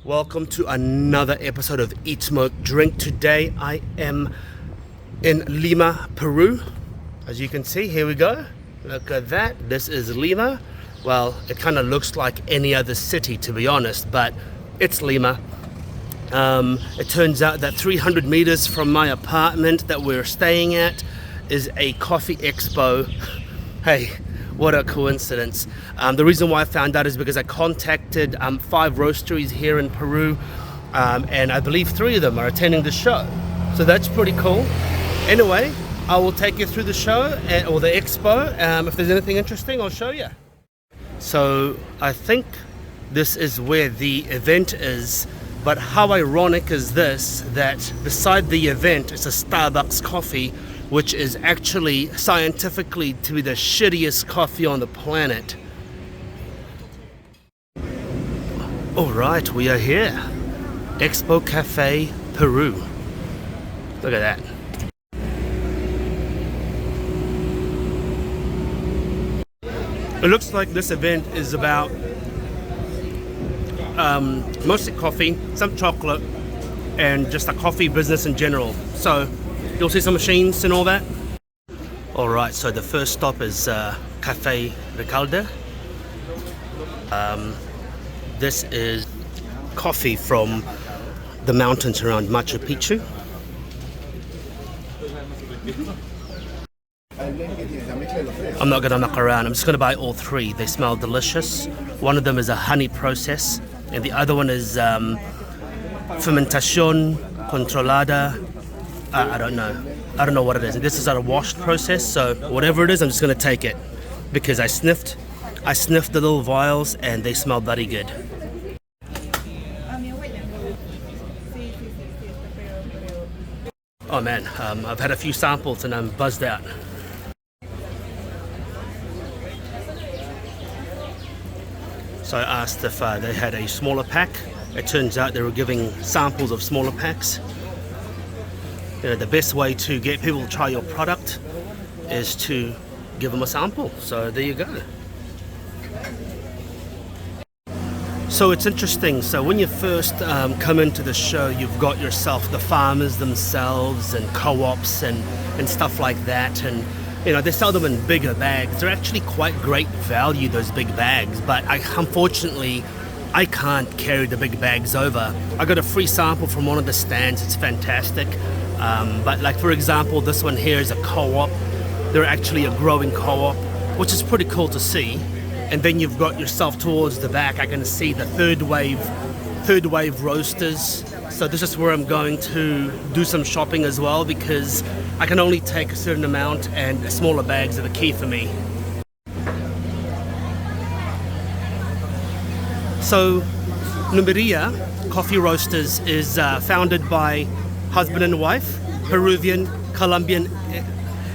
Welcome to another episode of Eat, Smoke, Drink. Today I am in Lima, Peru. As you can see, here we go. Look at that. This is Lima. Well, it kind of looks like any other city, to be honest, but it's Lima. It turns out that 300 meters from my apartment that we're staying at is a coffee expo. Hey, what a coincidence. The reason why I found out is because I contacted 5 roasteries here in Peru, and I believe 3 of them are attending the show. So that's pretty cool. Anyway, I will take you through the show or the expo. If there's anything interesting, I'll show you. So I think this is where the event is, but how ironic is this, that beside the event is a Starbucks coffee, which is actually scientifically to be the shittiest coffee on the planet. Alright, we are here. Expo Cafe, Peru. Look at that. It looks like this event is about mostly coffee, some chocolate, and just a coffee business in general. So you'll see some machines and all that. Alright, so the first stop is Cafe Recalde. This is coffee from the mountains around Machu Picchu. I'm not gonna knock around, I'm just gonna buy all 3. They smell delicious. One of them is a honey process, and the other one is fermentación controlada. I don't know what it is. This is a washed process, so whatever it is, I'm just gonna take it because I sniffed the little vials and they smell bloody good. Oh man, I've had a few samples and I'm buzzed out. So I asked if they had a smaller pack. It turns out they were giving samples of smaller packs. You know, the best way to get people to try your product is to give them a sample. So there you go. So it's interesting. So when you first come into the show, you've got yourself the farmers themselves and co-ops and stuff like that. And you know, they sell them in bigger bags. They're actually quite great value, those big bags. But unfortunately, I can't carry the big bags over. I got a free sample from one of the stands. It's fantastic. But like for example, this one here is a co-op. They're actually a growing co-op, which is pretty cool to see. And then you've got yourself towards the back. I can see the third wave roasters. So this is where I'm going to do some shopping as well, because I can only take a certain amount and smaller bags are the key for me. So Numia Coffee Roasters is founded by husband and wife, Peruvian, Colombian.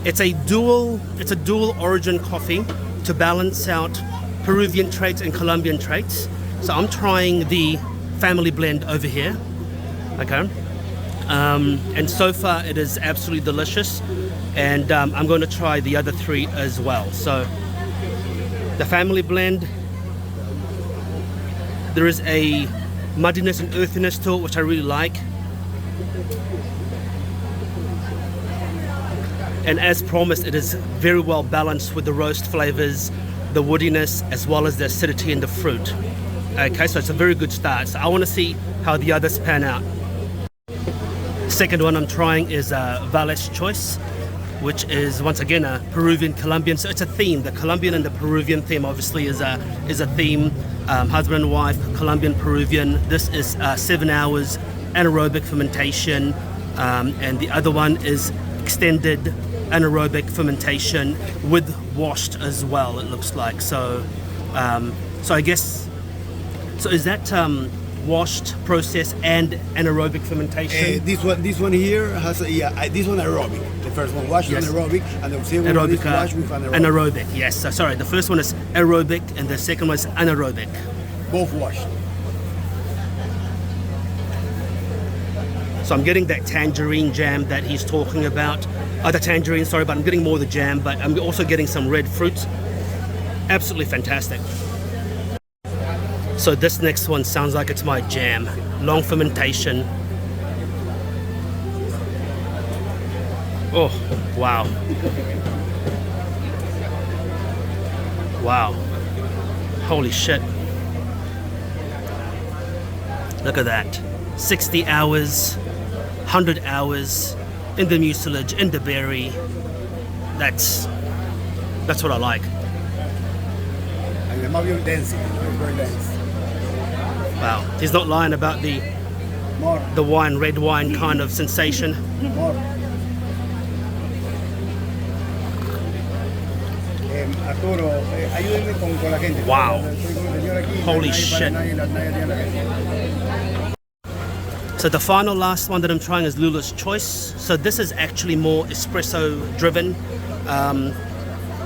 It's a dual origin coffee to balance out Peruvian traits and Colombian traits. So I'm trying the family blend over here. Okay. And so far it is absolutely delicious, and I'm going to try the other 3 as well. So the family blend, there is a muddiness and earthiness to it, which I really like. And as promised, it is very well balanced with the roast flavors, the woodiness, as well as the acidity in the fruit. Okay, so it's a very good start. So I want to see how the others pan out. Second one I'm trying is Vale's Choice, which is once again a Peruvian Colombian. So it's a theme. The Colombian and the Peruvian theme obviously is a theme. Husband and wife, Colombian Peruvian. This is 7 hours anaerobic fermentation, and the other one is extended anaerobic fermentation with washed as well. It looks like so. So I guess so. Is that washed process and anaerobic fermentation? This one here has this one aerobic. The first one washed Yes. anaerobic, and the second one is washed with anaerobic. Anaerobic, yes. So, sorry, the first one is aerobic and the second one is anaerobic. Both washed. So I'm getting that tangerine jam that he's talking about. The tangerine, sorry, but I'm getting more of the jam, but I'm also getting some red fruit. Absolutely fantastic. So this next one sounds like it's my jam. Long fermentation. Oh, wow. Wow. Holy shit. Look at that. 60 hours, 100 hours in the mucilage, in the berry. That's what I like. And the more density, it's very dense. Wow. He's not lying about the More, wine, red wine kind of sensation. more. Arturo, ayúdenme con la gente. Wow. Estoy con el señor aquí, Holy nadie shit. nadie tiene la gente. So the final last one that I'm trying is Lula's Choice. So this is actually more espresso driven.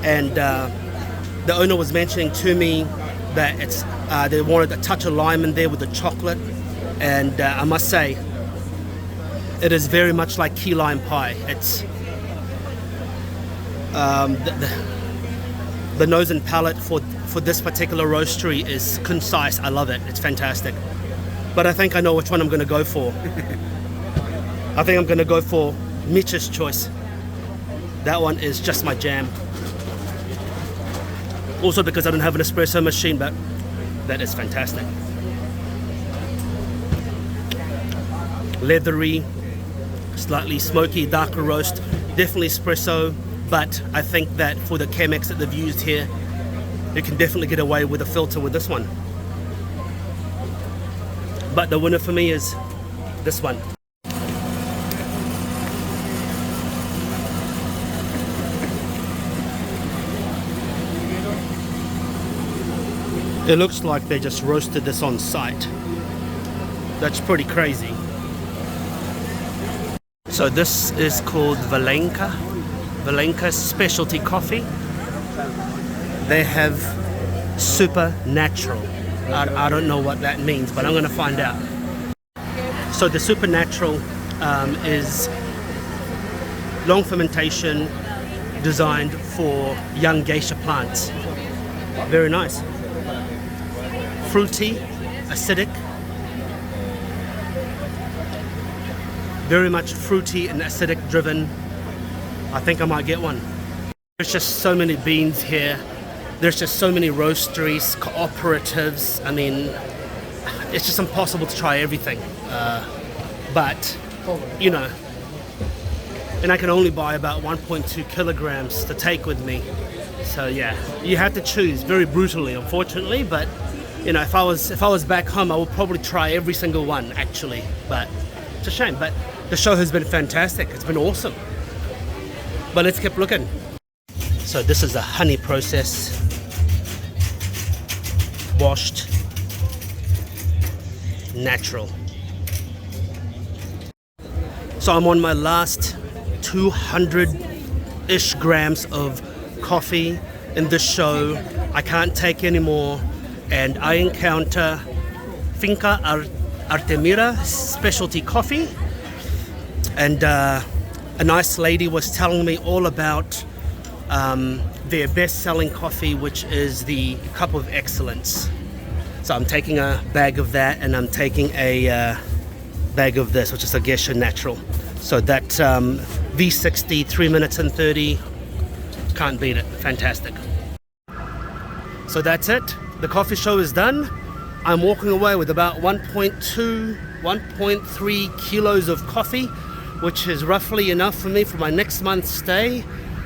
And the owner was mentioning to me that it's they wanted a touch of lime in there with the chocolate. And I must say, it is very much like key lime pie. It's the nose and palate for this particular roastery is concise. I love it. It's fantastic. But I think I know which one I'm going to go for. I think I'm going to go for Mitch's Choice. That one is just my jam. Also because I don't have an espresso machine, but that is fantastic. Leathery, slightly smoky, darker roast. Definitely espresso, but I think that for the Chemex that they've used here, you can definitely get away with a filter with this one. But the winner for me is this one. It looks like they just roasted this on site. That's pretty crazy. So this is called Valena Specialty Coffee. They have super natural. I don't know what that means, but I'm going to find out. So the supernatural is long fermentation designed for young geisha plants. Very nice. Fruity, acidic. Very much fruity and acidic driven. I think I might get one. There's just so many beans here. There's just so many roasteries, cooperatives. I mean, it's just impossible to try everything. But, you know, and I can only buy about 1.2 kilograms to take with me. So yeah, you have to choose very brutally, unfortunately. But, you know, if I was back home, I would probably try every single one, actually. But it's a shame. But the show has been fantastic. It's been awesome. But let's keep looking. So this is a honey process. Washed, natural. So I'm on my last 200-ish grams of coffee in this show. I can't take any more, and I encounter Finca Artemira Specialty Coffee, and a nice lady was telling me all about their best-selling coffee, which is the Cup of Excellence. So I'm taking a bag of that, and I'm taking a bag of this, which is a Geisha Natural. So that V60, 3 minutes and 30, can't beat it. Fantastic. So that's it. The coffee show is done. I'm walking away with about 1.2, 1.3 kilos of coffee, which is roughly enough for me for my next month's stay.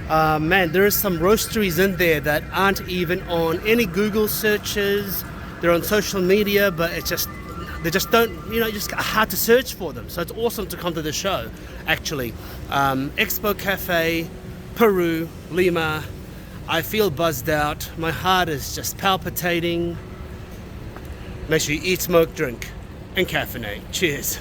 Man, there are some roasteries in there that aren't even on any Google searches. They're on social media, but it's just, they just don't, you know, just hard to search for them. So it's awesome to come to the show, actually. Expo Cafe, Peru, Lima. I feel buzzed out. My heart is just palpitating. Make sure you eat, smoke, drink, and caffeinate. Cheers.